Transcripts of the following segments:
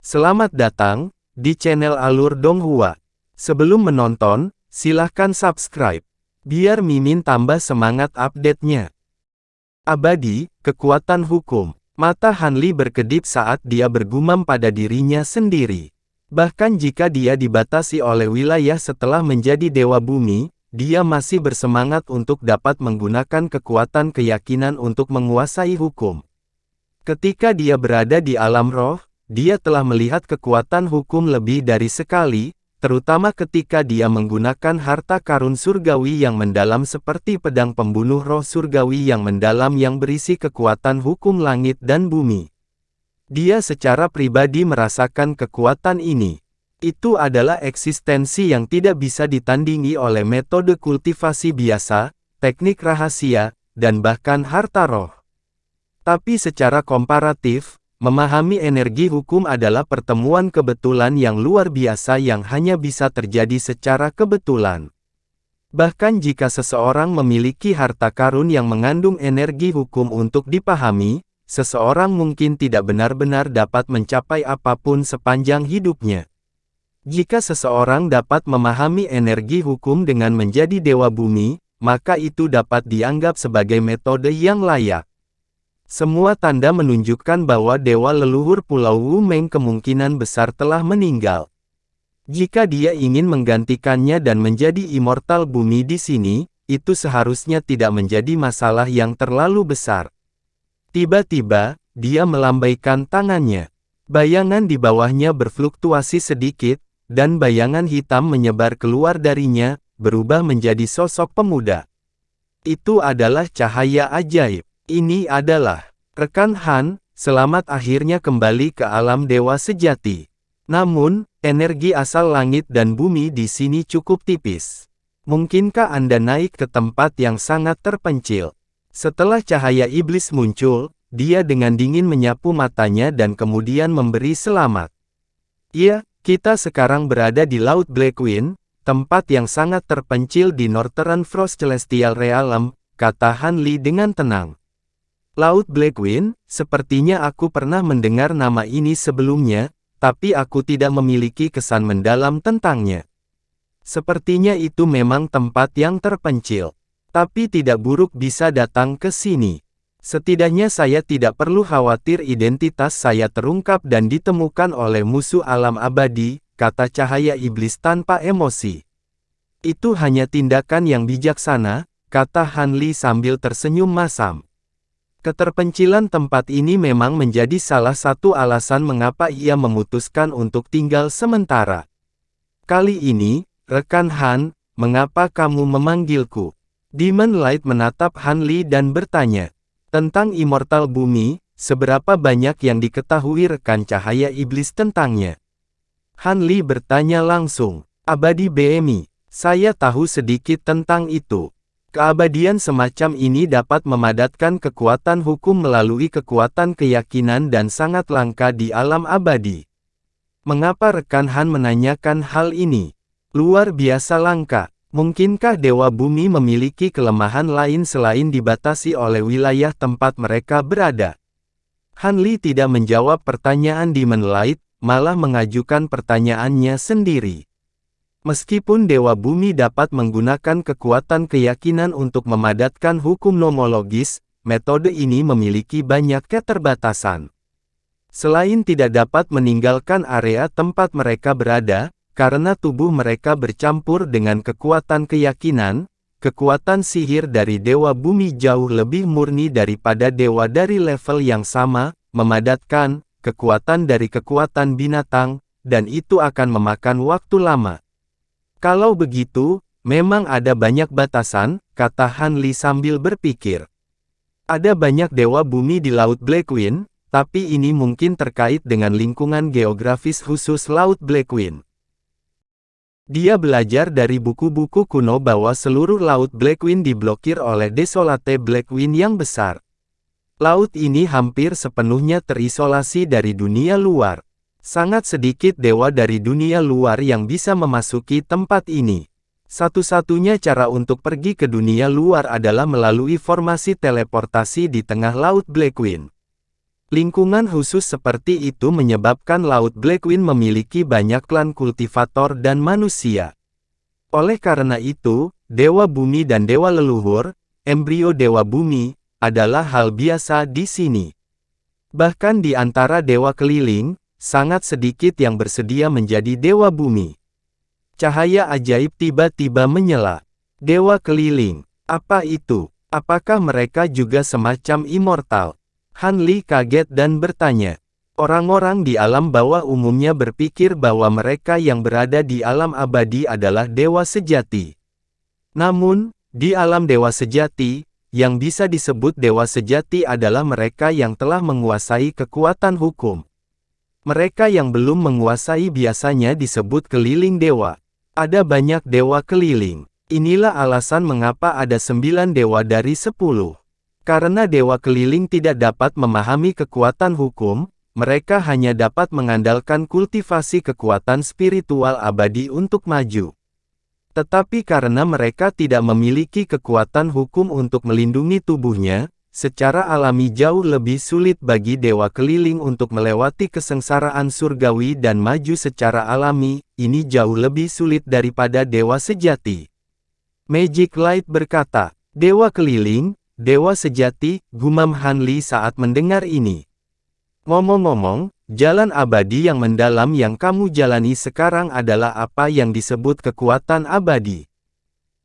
Selamat datang di channel Alur Donghua. Sebelum menonton, silahkan subscribe, biar Mimin tambah semangat update-nya. Abadi, kekuatan hukum. Mata Hanli berkedip saat dia bergumam pada dirinya sendiri. Bahkan jika dia dibatasi oleh wilayah setelah menjadi Dewa Bumi, dia masih bersemangat untuk dapat menggunakan kekuatan keyakinan untuk menguasai hukum. Ketika dia berada di alam roh, dia telah melihat kekuatan hukum lebih dari sekali, terutama ketika dia menggunakan harta karun surgawi yang mendalam seperti pedang pembunuh roh surgawi yang mendalam yang berisi kekuatan hukum langit dan bumi. Dia secara pribadi merasakan kekuatan ini. Itu adalah eksistensi yang tidak bisa ditandingi oleh metode kultivasi biasa, teknik rahasia, dan bahkan harta roh. Tapi secara komparatif, memahami energi hukum adalah pertemuan kebetulan yang luar biasa yang hanya bisa terjadi secara kebetulan. Bahkan jika seseorang memiliki harta karun yang mengandung energi hukum untuk dipahami, seseorang mungkin tidak benar-benar dapat mencapai apapun sepanjang hidupnya. Jika seseorang dapat memahami energi hukum dengan menjadi Dewa Bumi, maka itu dapat dianggap sebagai metode yang layak. Semua tanda menunjukkan bahwa dewa leluhur Pulau Wu Meng kemungkinan besar telah meninggal. Jika dia ingin menggantikannya dan menjadi immortal bumi di sini, itu seharusnya tidak menjadi masalah yang terlalu besar. Tiba-tiba, dia melambaikan tangannya. Bayangan di bawahnya berfluktuasi sedikit, dan bayangan hitam menyebar keluar darinya, berubah menjadi sosok pemuda. Itu adalah cahaya ajaib. Ini adalah rekan Han, selamat akhirnya kembali ke alam dewa sejati. Namun, energi asal langit dan bumi di sini cukup tipis. Mungkinkah Anda naik ke tempat yang sangat terpencil? Setelah cahaya iblis muncul, dia dengan dingin menyapu matanya dan kemudian memberi selamat. Iya, kita sekarang berada di Laut Blackwing, tempat yang sangat terpencil di Northern Frost Celestial Realm, kata Hanli dengan tenang. Laut Blackwing, sepertinya aku pernah mendengar nama ini sebelumnya, tapi aku tidak memiliki kesan mendalam tentangnya. Sepertinya itu memang tempat yang terpencil. Tapi tidak buruk bisa datang ke sini. Setidaknya saya tidak perlu khawatir identitas saya terungkap dan ditemukan oleh musuh alam abadi, kata cahaya iblis tanpa emosi. Itu hanya tindakan yang bijaksana, kata Hanli sambil tersenyum masam. Keterpencilan tempat ini memang menjadi salah satu alasan mengapa ia memutuskan untuk tinggal sementara. Kali ini, rekan Han, mengapa kamu memanggilku? Demon Light menatap Hanli dan bertanya. Tentang immortal bumi, seberapa banyak yang diketahui rekan cahaya iblis tentangnya? Hanli bertanya langsung. Abadi BMI, saya tahu sedikit tentang itu. Keabadian semacam ini dapat memadatkan kekuatan hukum melalui kekuatan keyakinan dan sangat langka di alam abadi. Mengapa rekan Han menanyakan hal ini? Luar biasa langka. Mungkinkah Dewa Bumi memiliki kelemahan lain selain dibatasi oleh wilayah tempat mereka berada? Hanli tidak menjawab pertanyaan Demon Light, malah mengajukan pertanyaannya sendiri. Meskipun Dewa Bumi dapat menggunakan kekuatan keyakinan untuk memadatkan hukum nomologis, metode ini memiliki banyak keterbatasan. Selain tidak dapat meninggalkan area tempat mereka berada, karena tubuh mereka bercampur dengan kekuatan keyakinan, kekuatan sihir dari Dewa Bumi jauh lebih murni daripada dewa dari level yang sama, memadatkan kekuatan dari kekuatan binatang, dan itu akan memakan waktu lama. Kalau begitu, memang ada banyak batasan, kata Hanli sambil berpikir. Ada banyak dewa bumi di Laut Blackwing, tapi ini mungkin terkait dengan lingkungan geografis khusus Laut Blackwing. Dia belajar dari buku-buku kuno bahwa seluruh Laut Blackwing diblokir oleh Desolate Blackwing yang besar. Laut ini hampir sepenuhnya terisolasi dari dunia luar. Sangat sedikit dewa dari dunia luar yang bisa memasuki tempat ini. Satu-satunya cara untuk pergi ke dunia luar adalah melalui formasi teleportasi di tengah Laut Blackwing. Lingkungan khusus seperti itu menyebabkan Laut Blackwing memiliki banyak klan kultivator dan manusia. Oleh karena itu, Dewa Bumi dan Dewa Leluhur, embrio Dewa Bumi, adalah hal biasa di sini. Bahkan di antara Dewa Keliling, sangat sedikit yang bersedia menjadi Dewa Bumi. Cahaya ajaib tiba-tiba menyala. Dewa Keliling, apa itu? Apakah mereka juga semacam immortal? Han Li kaget dan bertanya. Orang-orang di alam bawah umumnya berpikir bahwa mereka yang berada di alam abadi adalah dewa sejati. Namun, di alam dewa sejati, yang bisa disebut dewa sejati adalah mereka yang telah menguasai kekuatan hukum. Mereka yang belum menguasai biasanya disebut keliling dewa. Ada banyak dewa keliling. Inilah alasan mengapa ada 9 dewa dari 10. Karena dewa keliling tidak dapat memahami kekuatan hukum, mereka hanya dapat mengandalkan kultivasi kekuatan spiritual abadi untuk maju. Tetapi karena mereka tidak memiliki kekuatan hukum untuk melindungi tubuhnya, secara alami jauh lebih sulit bagi dewa keliling untuk melewati kesengsaraan surgawi dan maju secara alami, ini jauh lebih sulit daripada dewa sejati. Magic Light berkata, "Dewa keliling, dewa sejati," gumam Han Li saat mendengar ini. Ngomong-ngomong, jalan abadi yang mendalam yang kamu jalani sekarang adalah apa yang disebut kekuatan abadi.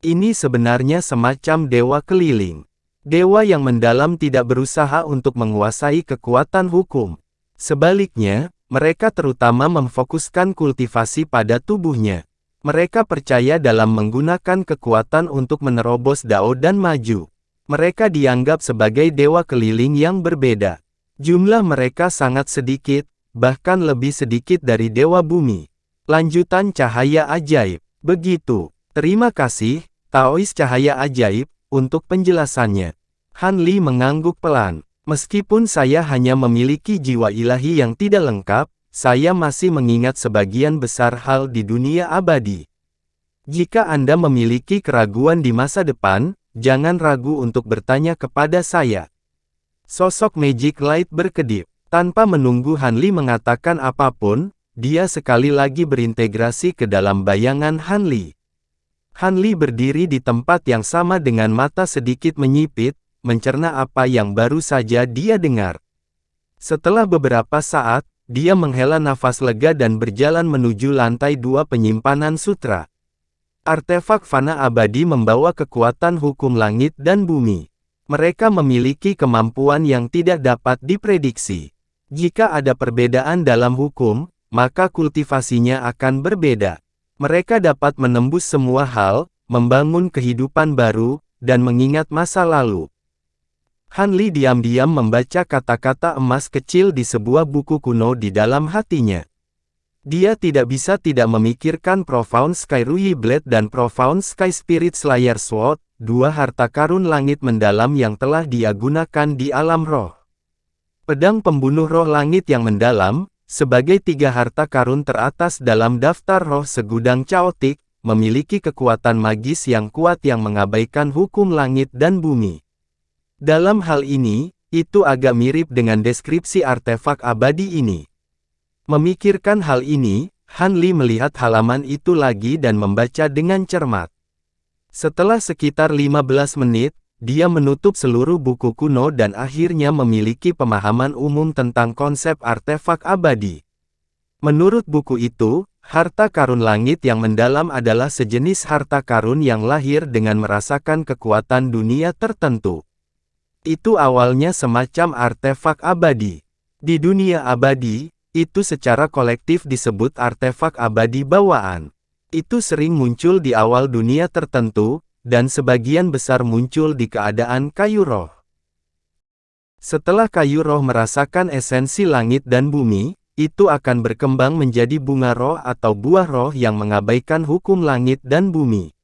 Ini sebenarnya semacam dewa keliling. Dewa yang mendalam tidak berusaha untuk menguasai kekuatan hukum. Sebaliknya, mereka terutama memfokuskan kultivasi pada tubuhnya. Mereka percaya dalam menggunakan kekuatan untuk menerobos Dao dan maju. Mereka dianggap sebagai dewa keliling yang berbeda. Jumlah mereka sangat sedikit, bahkan lebih sedikit dari dewa bumi. Lanjutan cahaya ajaib. Begitu. Terima kasih, Taois cahaya ajaib, untuk penjelasannya. Han Li mengangguk pelan. Meskipun saya hanya memiliki jiwa ilahi yang tidak lengkap, saya masih mengingat sebagian besar hal di dunia abadi. Jika Anda memiliki keraguan di masa depan, jangan ragu untuk bertanya kepada saya. Sosok Magic Light berkedip. Tanpa menunggu Han Li mengatakan apapun, dia sekali lagi berintegrasi ke dalam bayangan Han Li. Han Li berdiri di tempat yang sama dengan mata sedikit menyipit, mencerna apa yang baru saja dia dengar. Setelah beberapa saat, dia menghela nafas lega dan berjalan menuju lantai 2 penyimpanan sutra. Artefak fana abadi membawa kekuatan hukum langit dan bumi. Mereka memiliki kemampuan yang tidak dapat diprediksi. Jika ada perbedaan dalam hukum, maka kultivasinya akan berbeda. Mereka dapat menembus semua hal, membangun kehidupan baru, dan mengingat masa lalu. Han Li diam-diam membaca kata-kata emas kecil di sebuah buku kuno di dalam hatinya. Dia tidak bisa tidak memikirkan Profound Sky Ruyi Blade dan Profound Sky Spirit Slayer Sword, dua harta karun langit mendalam yang telah dia gunakan di alam roh. Pedang pembunuh roh langit yang mendalam, sebagai 3 harta karun teratas dalam daftar roh segudang chaotic, memiliki kekuatan magis yang kuat yang mengabaikan hukum langit dan bumi. Dalam hal ini, itu agak mirip dengan deskripsi artefak abadi ini. Memikirkan hal ini, Han Li melihat halaman itu lagi dan membaca dengan cermat. Setelah sekitar 15 menit, dia menutup seluruh buku kuno dan akhirnya memiliki pemahaman umum tentang konsep artefak abadi. Menurut buku itu, harta karun langit yang mendalam adalah sejenis harta karun yang lahir dengan merasakan kekuatan dunia tertentu. Itu awalnya semacam artefak abadi. Di dunia abadi, itu secara kolektif disebut artefak abadi bawaan. Itu sering muncul di awal dunia tertentu, dan sebagian besar muncul di keadaan kayu roh. Setelah kayu roh merasakan esensi langit dan bumi, itu akan berkembang menjadi bunga roh atau buah roh yang mengabaikan hukum langit dan bumi.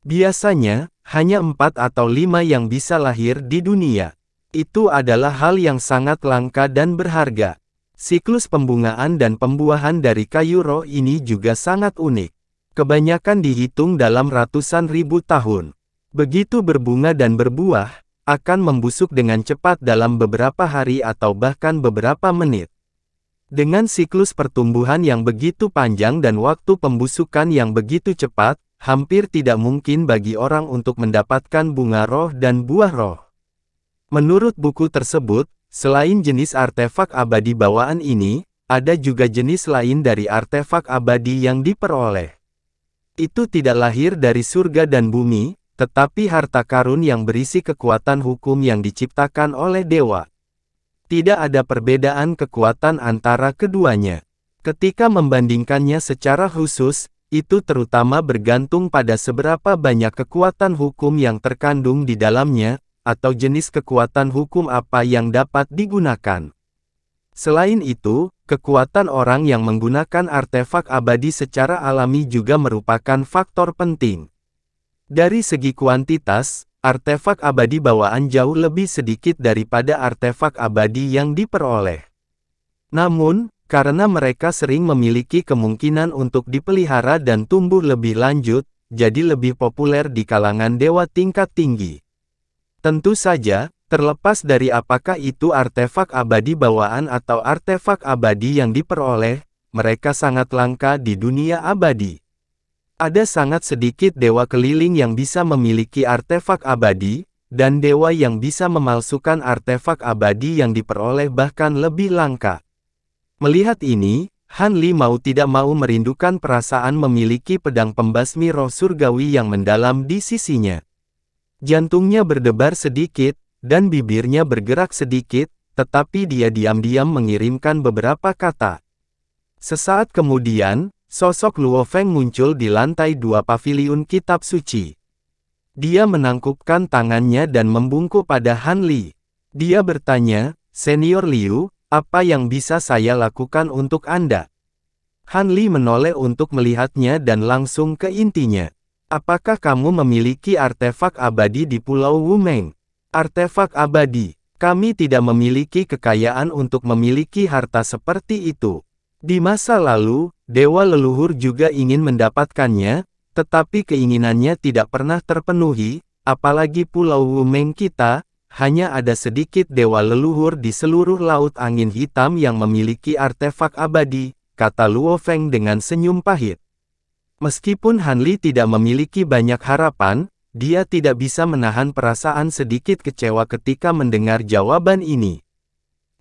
Biasanya, hanya 4 atau 5 yang bisa lahir di dunia. Itu adalah hal yang sangat langka dan berharga. Siklus pembungaan dan pembuahan dari kayu roh ini juga sangat unik. Kebanyakan dihitung dalam ratusan ribu tahun. Begitu berbunga dan berbuah, akan membusuk dengan cepat dalam beberapa hari atau bahkan beberapa menit. Dengan siklus pertumbuhan yang begitu panjang dan waktu pembusukan yang begitu cepat, hampir tidak mungkin bagi orang untuk mendapatkan bunga roh dan buah roh. Menurut buku tersebut, selain jenis artefak abadi bawaan ini, ada juga jenis lain dari artefak abadi yang diperoleh. Itu tidak lahir dari surga dan bumi, tetapi harta karun yang berisi kekuatan hukum yang diciptakan oleh dewa. Tidak ada perbedaan kekuatan antara keduanya. Ketika membandingkannya secara khusus, itu terutama bergantung pada seberapa banyak kekuatan hukum yang terkandung di dalamnya, atau jenis kekuatan hukum apa yang dapat digunakan. Selain itu, kekuatan orang yang menggunakan artefak abadi secara alami juga merupakan faktor penting. Dari segi kuantitas, artefak abadi bawaan jauh lebih sedikit daripada artefak abadi yang diperoleh. Namun, karena mereka sering memiliki kemungkinan untuk dipelihara dan tumbuh lebih lanjut, jadi lebih populer di kalangan dewa tingkat tinggi. Tentu saja, terlepas dari apakah itu artefak abadi bawaan atau artefak abadi yang diperoleh, mereka sangat langka di dunia abadi. Ada sangat sedikit dewa keliling yang bisa memiliki artefak abadi, dan dewa yang bisa memalsukan artefak abadi yang diperoleh bahkan lebih langka. Melihat ini, Han Li mau tidak mau merindukan perasaan memiliki pedang pembasmi roh surgawi yang mendalam di sisinya. Jantungnya berdebar sedikit, dan bibirnya bergerak sedikit, tetapi dia diam-diam mengirimkan beberapa kata. Sesaat kemudian, sosok Luo Feng muncul di lantai 2 paviliun kitab suci. Dia menangkupkan tangannya dan membungkuk pada Han Li. Dia bertanya, "Senior Liu, apa yang bisa saya lakukan untuk Anda?" Han Li menoleh untuk melihatnya dan langsung ke intinya. "Apakah kamu memiliki artefak abadi di Pulau Wumeng?" "Artefak abadi? Kami tidak memiliki kekayaan untuk memiliki harta seperti itu. Di masa lalu, dewa leluhur juga ingin mendapatkannya, tetapi keinginannya tidak pernah terpenuhi, apalagi Pulau Wumeng kita, hanya ada sedikit dewa leluhur di seluruh Laut Angin Hitam yang memiliki artefak abadi," kata Luo Feng dengan senyum pahit. Meskipun Han Li tidak memiliki banyak harapan, dia tidak bisa menahan perasaan sedikit kecewa ketika mendengar jawaban ini.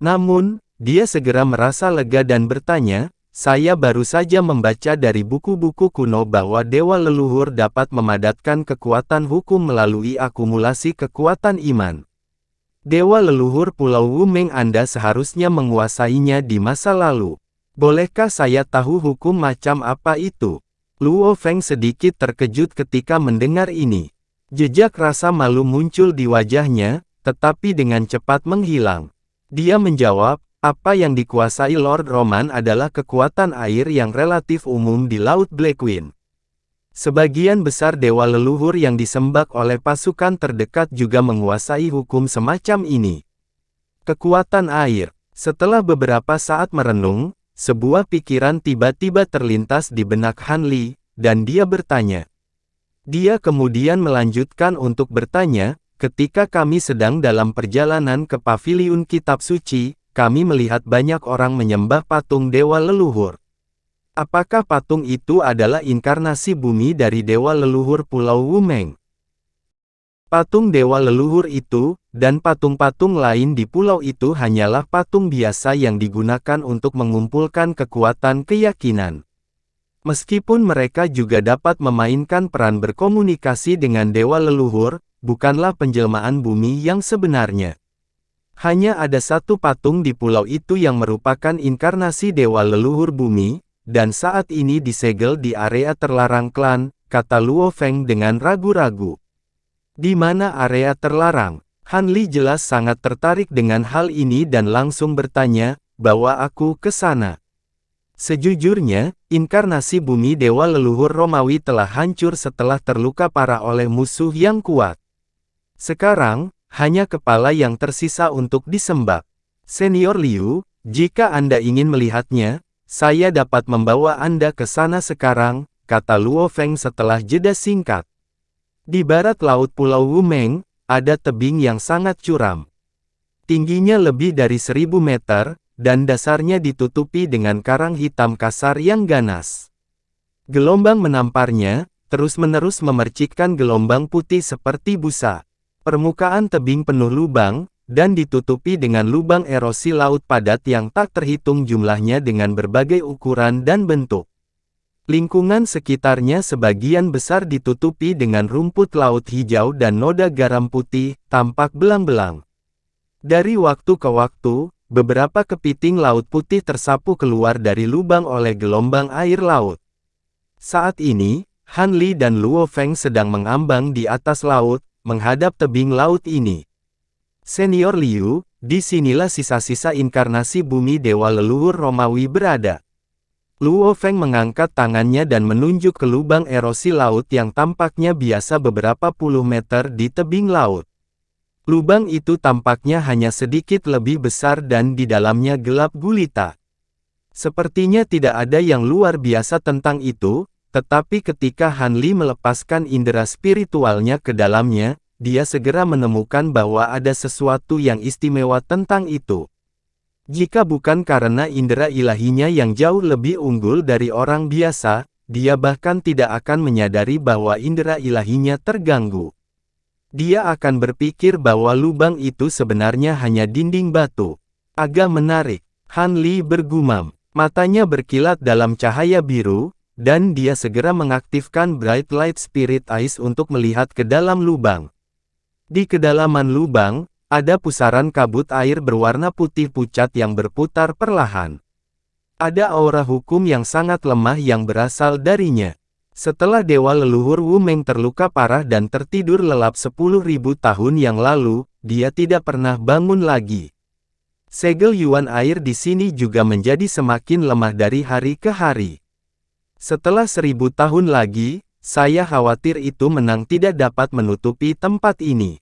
Namun, dia segera merasa lega dan bertanya, "Saya baru saja membaca dari buku-buku kuno bahwa dewa leluhur dapat memadatkan kekuatan hukum melalui akumulasi kekuatan iman. Dewa leluhur Pulau Wumeng Anda seharusnya menguasainya di masa lalu. Bolehkah saya tahu hukum macam apa itu?" Luo Feng sedikit terkejut ketika mendengar ini. Jejak rasa malu muncul di wajahnya, tetapi dengan cepat menghilang. Dia menjawab, "Apa yang dikuasai Lord Roman adalah kekuatan air yang relatif umum di Laut Blackwing. Sebagian besar dewa leluhur yang disembah oleh pasukan terdekat juga menguasai hukum semacam ini. Kekuatan air." Setelah beberapa saat merenung, sebuah pikiran tiba-tiba terlintas di benak Han Li, dan dia bertanya. Dia kemudian melanjutkan untuk bertanya, "Ketika kami sedang dalam perjalanan ke paviliun kitab suci, kami melihat banyak orang menyembah patung dewa leluhur. Apakah patung itu adalah inkarnasi bumi dari dewa leluhur Pulau Wumeng?" Patung dewa leluhur itu, dan patung-patung lain di pulau itu hanyalah patung biasa yang digunakan untuk mengumpulkan kekuatan keyakinan. Meskipun mereka juga dapat memainkan peran berkomunikasi dengan dewa leluhur, bukanlah penjelmaan bumi yang sebenarnya. Hanya ada satu patung di pulau itu yang merupakan inkarnasi dewa leluhur bumi, dan saat ini disegel di area terlarang klan, kata Luo Feng dengan ragu-ragu. "Di mana area terlarang?" Han Li jelas sangat tertarik dengan hal ini dan langsung bertanya, "Bawa aku ke sana." Sejujurnya, inkarnasi bumi dewa leluhur Romawi telah hancur setelah terluka parah oleh musuh yang kuat. Sekarang, hanya kepala yang tersisa untuk disembah. "Senior Liu, jika Anda ingin melihatnya, saya dapat membawa Anda ke sana sekarang," kata Luo Feng setelah jeda singkat. Di barat laut Pulau Wumeng, ada tebing yang sangat curam. Tingginya lebih dari 1000 meter, dan dasarnya ditutupi dengan karang hitam kasar yang ganas. Gelombang menamparnya, terus-menerus memercikkan gelombang putih seperti busa. Permukaan tebing penuh lubang, dan ditutupi dengan lubang erosi laut padat yang tak terhitung jumlahnya dengan berbagai ukuran dan bentuk. Lingkungan sekitarnya sebagian besar ditutupi dengan rumput laut hijau dan noda garam putih, tampak belang-belang. Dari waktu ke waktu, beberapa kepiting laut putih tersapu keluar dari lubang oleh gelombang air laut. Saat ini, Han Li dan Luo Feng sedang mengambang di atas laut, menghadap tebing laut ini. Senior Liu, disinilah sisa-sisa inkarnasi bumi dewa leluhur Romawi berada. Luo Feng mengangkat tangannya dan menunjuk ke lubang erosi laut yang tampaknya biasa beberapa puluh meter di tebing laut. Lubang itu tampaknya hanya sedikit lebih besar dan di dalamnya gelap gulita. Sepertinya tidak ada yang luar biasa tentang itu, tetapi ketika Han Li melepaskan indera spiritualnya ke dalamnya, dia segera menemukan bahwa ada sesuatu yang istimewa tentang itu. Jika bukan karena indera ilahinya yang jauh lebih unggul dari orang biasa, dia bahkan tidak akan menyadari bahwa indera ilahinya terganggu. Dia akan berpikir bahwa lubang itu sebenarnya hanya dinding batu. Agak menarik, Han Li bergumam. Matanya berkilat dalam cahaya biru, dan dia segera mengaktifkan Bright Light Spirit Eyes untuk melihat ke dalam lubang. Di kedalaman lubang, ada pusaran kabut air berwarna putih pucat yang berputar perlahan. Ada aura hukum yang sangat lemah yang berasal darinya. Setelah dewa leluhur Wu Meng terluka parah dan tertidur lelap 10.000 tahun yang lalu, dia tidak pernah bangun lagi. Segel Yuan air di sini juga menjadi semakin lemah dari hari ke hari. Setelah 1000 tahun lagi, saya khawatir itu menang tidak dapat menutupi tempat ini.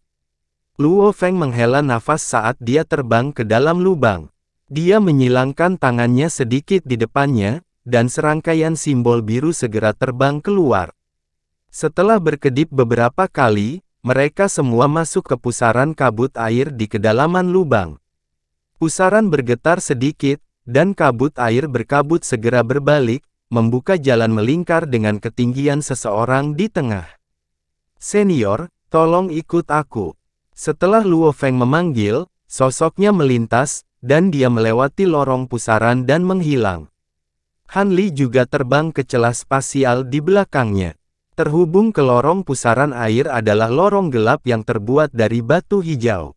Luo Feng menghela nafas saat dia terbang ke dalam lubang. Dia menyilangkan tangannya sedikit di depannya, dan serangkaian simbol biru segera terbang keluar. Setelah berkedip beberapa kali, mereka semua masuk ke pusaran kabut air di kedalaman lubang. Pusaran bergetar sedikit, dan kabut air berkabut segera berbalik, membuka jalan melingkar dengan ketinggian seseorang di tengah. "Senior, tolong ikut aku." Setelah Luo Feng memanggil, sosoknya melintas, dan dia melewati lorong pusaran dan menghilang. Han Li juga terbang ke celah spasial di belakangnya. Terhubung ke lorong pusaran air adalah lorong gelap yang terbuat dari batu hijau.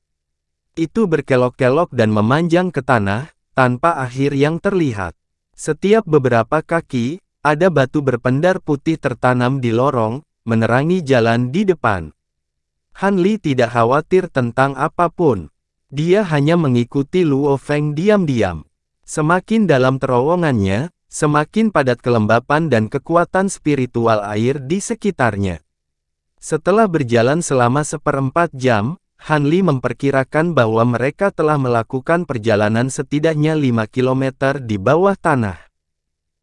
Itu berkelok-kelok dan memanjang ke tanah, tanpa akhir yang terlihat. Setiap beberapa kaki, ada batu berpendar putih tertanam di lorong, menerangi jalan di depan. Han Li tidak khawatir tentang apapun. Dia hanya mengikuti Luo Feng diam-diam. Semakin dalam terowongannya, semakin padat kelembapan dan kekuatan spiritual air di sekitarnya. Setelah berjalan selama 1/4 jam, Han Li memperkirakan bahwa mereka telah melakukan perjalanan setidaknya 5 km di bawah tanah.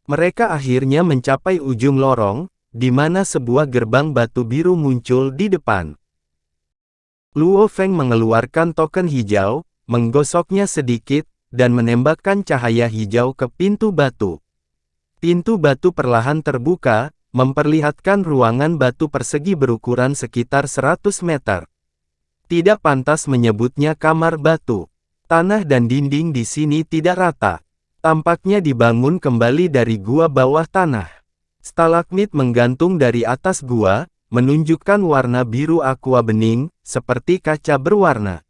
Mereka akhirnya mencapai ujung lorong, di mana sebuah gerbang batu biru muncul di depan. Luo Feng mengeluarkan token hijau, menggosoknya sedikit, dan menembakkan cahaya hijau ke pintu batu. Pintu batu perlahan terbuka, memperlihatkan ruangan batu persegi berukuran sekitar 100 meter. Tidak pantas menyebutnya kamar batu. Tanah dan dinding di sini tidak rata. Tampaknya dibangun kembali dari gua bawah tanah. Stalagmit menggantung dari atas gua, menunjukkan warna biru aqua bening, seperti kaca berwarna.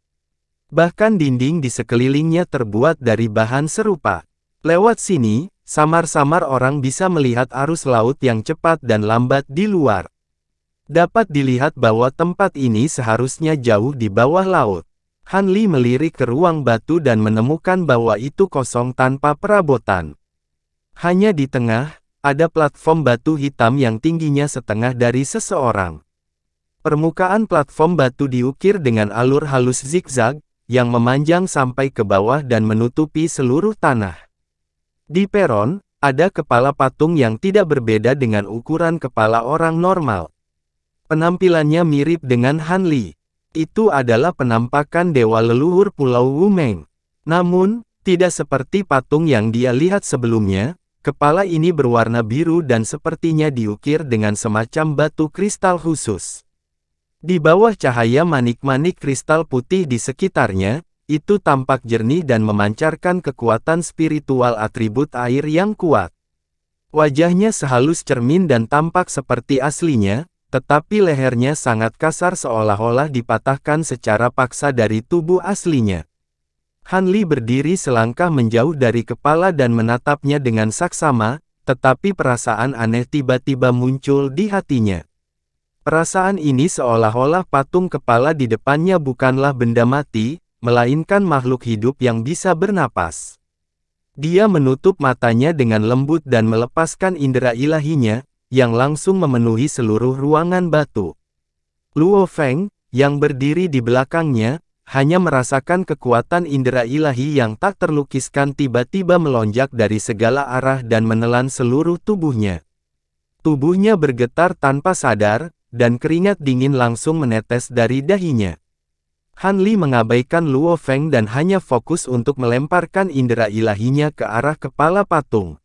Bahkan dinding di sekelilingnya terbuat dari bahan serupa. Lewat sini, samar-samar orang bisa melihat arus laut yang cepat dan lambat di luar. Dapat dilihat bahwa tempat ini seharusnya jauh di bawah laut. Han Li melirik ke ruang batu dan menemukan bahwa itu kosong tanpa perabotan. Hanya di tengah, ada platform batu hitam yang tingginya setengah dari seseorang. Permukaan platform batu diukir dengan alur halus zigzag, yang memanjang sampai ke bawah dan menutupi seluruh tanah. Di peron, ada kepala patung yang tidak berbeda dengan ukuran kepala orang normal. Penampilannya mirip dengan Han Li. Itu adalah penampakan dewa leluhur Pulau Wumeng. Namun, tidak seperti patung yang dia lihat sebelumnya, kepala ini berwarna biru dan sepertinya diukir dengan semacam batu kristal khusus. Di bawah cahaya manik-manik kristal putih di sekitarnya, itu tampak jernih dan memancarkan kekuatan spiritual atribut air yang kuat. Wajahnya sehalus cermin dan tampak seperti aslinya, tetapi lehernya sangat kasar seolah-olah dipatahkan secara paksa dari tubuh aslinya. Han Li berdiri selangkah menjauh dari kepala dan menatapnya dengan saksama, tetapi perasaan aneh tiba-tiba muncul di hatinya. Perasaan ini seolah-olah patung kepala di depannya bukanlah benda mati, melainkan makhluk hidup yang bisa bernapas. Dia menutup matanya dengan lembut dan melepaskan indera ilahinya, yang langsung memenuhi seluruh ruangan batu. Luo Feng, yang berdiri di belakangnya, hanya merasakan kekuatan indera ilahi yang tak terlukiskan tiba-tiba melonjak dari segala arah dan menelan seluruh tubuhnya. Tubuhnya bergetar tanpa sadar, dan keringat dingin langsung menetes dari dahinya. Han Li mengabaikan Luo Feng dan hanya fokus untuk melemparkan indera ilahinya ke arah kepala patung.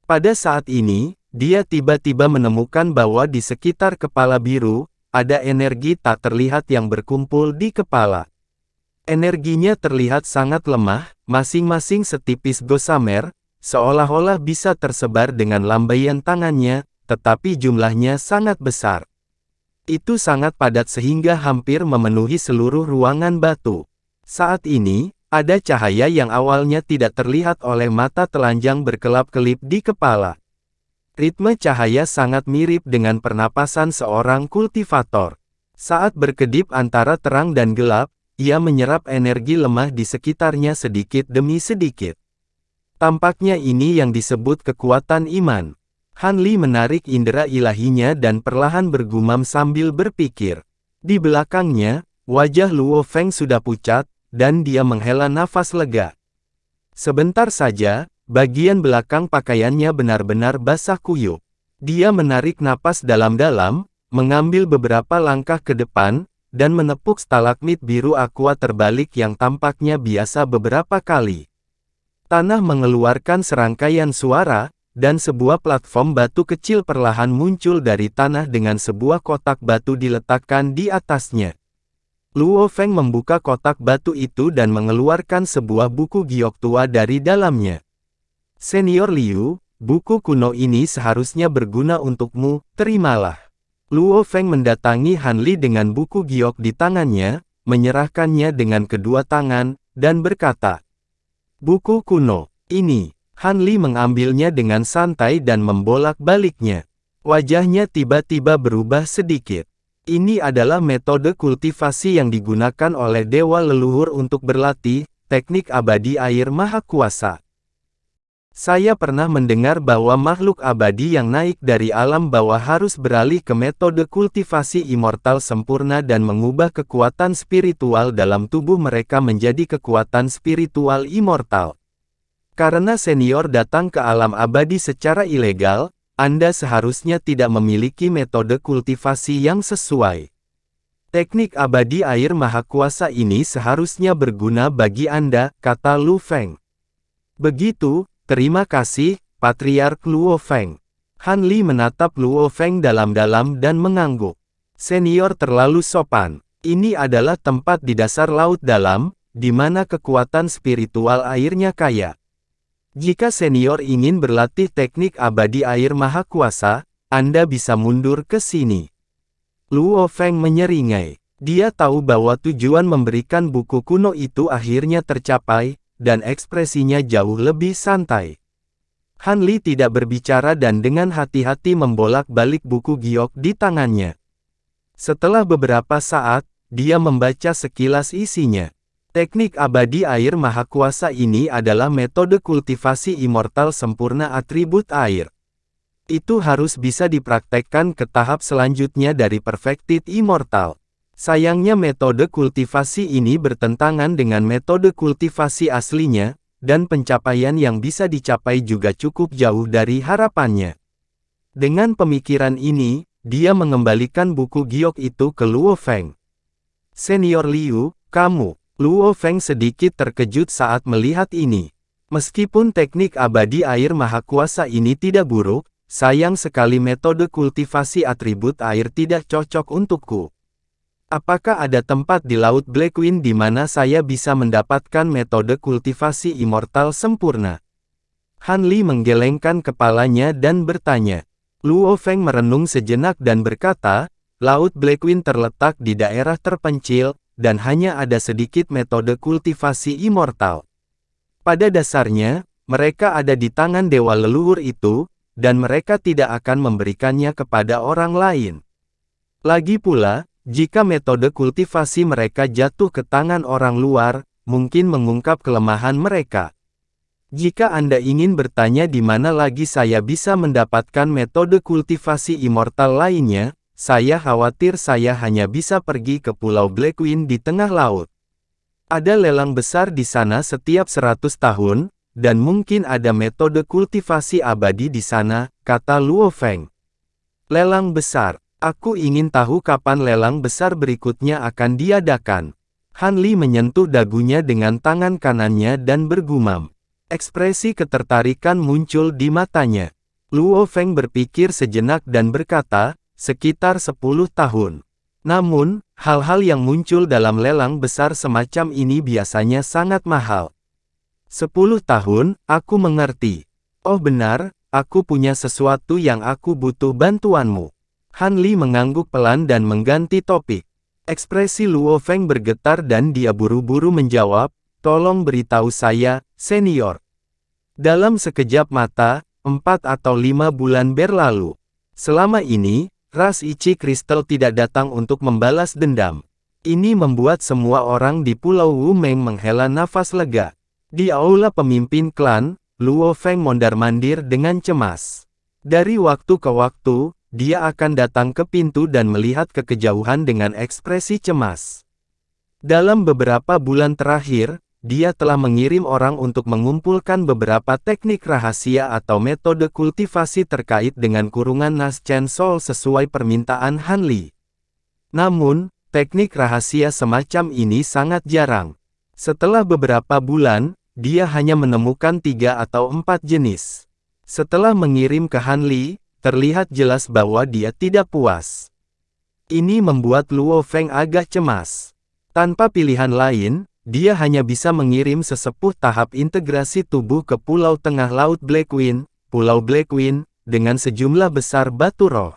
Pada saat ini, dia tiba-tiba menemukan bahwa di sekitar kepala biru, ada energi tak terlihat yang berkumpul di kepala. Energinya terlihat sangat lemah, masing-masing setipis gossamer, seolah-olah bisa tersebar dengan lambaian tangannya, tetapi jumlahnya sangat besar. Itu sangat padat sehingga hampir memenuhi seluruh ruangan batu. Saat ini, ada cahaya yang awalnya tidak terlihat oleh mata telanjang berkelap-kelip di kepala. Ritme cahaya sangat mirip dengan pernapasan seorang kultivator. Saat berkedip antara terang dan gelap, ia menyerap energi lemah di sekitarnya sedikit demi sedikit. Tampaknya ini yang disebut kekuatan iman. Han Li menarik indera ilahinya dan perlahan bergumam sambil berpikir. Di belakangnya, wajah Luo Feng sudah pucat, dan dia menghela nafas lega. Sebentar saja, bagian belakang pakaiannya benar-benar basah kuyup. Dia menarik napas dalam-dalam, mengambil beberapa langkah ke depan, dan menepuk stalagmit biru aqua terbalik yang tampaknya biasa beberapa kali. Tanah mengeluarkan serangkaian suara, dan sebuah platform batu kecil perlahan muncul dari tanah dengan sebuah kotak batu diletakkan di atasnya. Luo Feng membuka kotak batu itu dan mengeluarkan sebuah buku giok tua dari dalamnya. Senior Liu, buku kuno ini seharusnya berguna untukmu, terimalah. Luo Feng mendatangi Han Li dengan buku giok di tangannya, menyerahkannya dengan kedua tangan, dan berkata, "Buku kuno, ini." Han Li mengambilnya dengan santai dan membolak-baliknya. Wajahnya tiba-tiba berubah sedikit. Ini adalah metode kultivasi yang digunakan oleh dewa leluhur untuk berlatih, teknik abadi air maha kuasa. Saya pernah mendengar bahwa makhluk abadi yang naik dari alam bawah harus beralih ke metode kultivasi immortal sempurna dan mengubah kekuatan spiritual dalam tubuh mereka menjadi kekuatan spiritual immortal. Karena senior datang ke alam abadi secara ilegal, Anda seharusnya tidak memiliki metode kultivasi yang sesuai. Teknik abadi air maha kuasa ini seharusnya berguna bagi Anda, kata Lu Feng. Begitu, terima kasih, Patriark Luo Feng. Han Li menatap Luo Feng dalam-dalam dan mengangguk. Senior terlalu sopan. Ini adalah tempat di dasar laut dalam, di mana kekuatan spiritual airnya kaya. Jika senior ingin berlatih teknik abadi air maha kuasa, Anda bisa mundur ke sini. Luo Feng menyeringai. Dia tahu bahwa tujuan memberikan buku kuno itu akhirnya tercapai, dan ekspresinya jauh lebih santai. Han Li tidak berbicara dan dengan hati-hati membolak-balik buku giok di tangannya. Setelah beberapa saat, dia membaca sekilas isinya. Teknik abadi air maha kuasa ini adalah metode kultivasi immortal sempurna atribut air. Itu harus bisa dipraktekkan ke tahap selanjutnya dari perfected immortal. Sayangnya metode kultivasi ini bertentangan dengan metode kultivasi aslinya, dan pencapaian yang bisa dicapai juga cukup jauh dari harapannya. Dengan pemikiran ini, dia mengembalikan buku giok itu ke Luo Feng. Senior Liu, kamu. Luo Feng sedikit terkejut saat melihat ini. Meskipun teknik abadi air mahakuasa ini tidak buruk, sayang sekali metode kultivasi atribut air tidak cocok untukku. Apakah ada tempat di Laut Blackwing di mana saya bisa mendapatkan metode kultivasi immortal sempurna? Han Li menggelengkan kepalanya dan bertanya. Luo Feng merenung sejenak dan berkata, Laut Blackwing terletak di daerah terpencil, dan hanya ada sedikit metode kultivasi immortal. Pada dasarnya, mereka ada di tangan dewa leluhur itu, dan mereka tidak akan memberikannya kepada orang lain. Lagi pula, jika metode kultivasi mereka jatuh ke tangan orang luar, mungkin mengungkap kelemahan mereka. Jika Anda ingin bertanya di mana lagi saya bisa mendapatkan metode kultivasi immortal lainnya, saya khawatir saya hanya bisa pergi ke Pulau Blackwing di tengah laut. Ada lelang besar di sana setiap 100 tahun, dan mungkin ada metode kultivasi abadi di sana, kata Luo Feng. Lelang besar. Aku ingin tahu kapan lelang besar berikutnya akan diadakan. Han Li menyentuh dagunya dengan tangan kanannya dan bergumam. Ekspresi ketertarikan muncul di matanya. Luo Feng berpikir sejenak dan berkata, sekitar 10 tahun. Namun, hal-hal yang muncul dalam lelang besar semacam ini biasanya sangat mahal. 10 tahun, aku mengerti. Oh benar, aku punya sesuatu yang aku butuh bantuanmu. Han Li mengangguk pelan dan mengganti topik. Ekspresi Luo Feng bergetar dan dia buru-buru menjawab, tolong beritahu saya, senior. Dalam sekejap mata, 4 atau 5 bulan berlalu. Selama ini, ras Ichi Kristal tidak datang untuk membalas dendam. Ini membuat semua orang di Pulau Wu Meng menghela nafas lega. Di aula pemimpin klan, Luo Feng mondar-mandir dengan cemas. Dari waktu ke waktu, dia akan datang ke pintu dan melihat ke kejauhan dengan ekspresi cemas. Dalam beberapa bulan terakhir, dia telah mengirim orang untuk mengumpulkan beberapa teknik rahasia atau metode kultivasi terkait dengan kurungan Nas Chen Soul sesuai permintaan Han Li. Namun, teknik rahasia semacam ini sangat jarang. Setelah beberapa bulan, dia hanya menemukan 3 atau 4 jenis. Setelah mengirim ke Han Li, terlihat jelas bahwa dia tidak puas. Ini membuat Luo Feng agak cemas. Tanpa pilihan lain, dia hanya bisa mengirim sesepuh tahap integrasi tubuh ke Pulau Tengah Laut Blackwing, Pulau Blackwing, dengan sejumlah besar batu roh.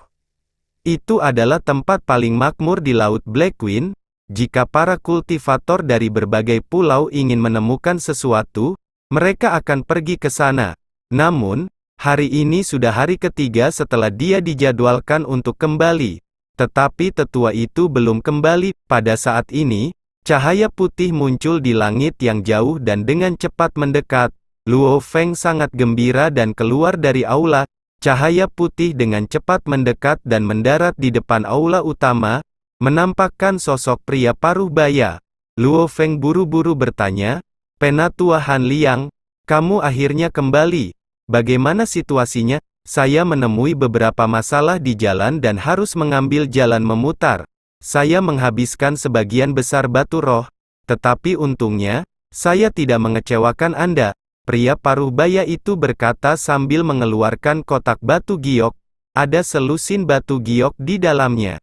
Itu adalah tempat paling makmur di Laut Blackwing. Jika para kultivator dari berbagai pulau ingin menemukan sesuatu, mereka akan pergi ke sana. Namun, hari ini sudah hari ketiga setelah dia dijadwalkan untuk kembali. Tetapi tetua itu belum kembali. Pada saat ini, cahaya putih muncul di langit yang jauh dan dengan cepat mendekat. Luo Feng sangat gembira dan keluar dari aula. Cahaya putih dengan cepat mendekat dan mendarat di depan aula utama, menampakkan sosok pria paruh baya. Luo Feng buru-buru bertanya, Penatua Han Liang, kamu akhirnya kembali. Bagaimana situasinya? Saya menemui beberapa masalah di jalan dan harus mengambil jalan memutar. Saya menghabiskan sebagian besar batu roh, tetapi untungnya, saya tidak mengecewakan Anda. Pria paruh baya itu berkata sambil mengeluarkan kotak batu giok. Ada selusin batu giok di dalamnya.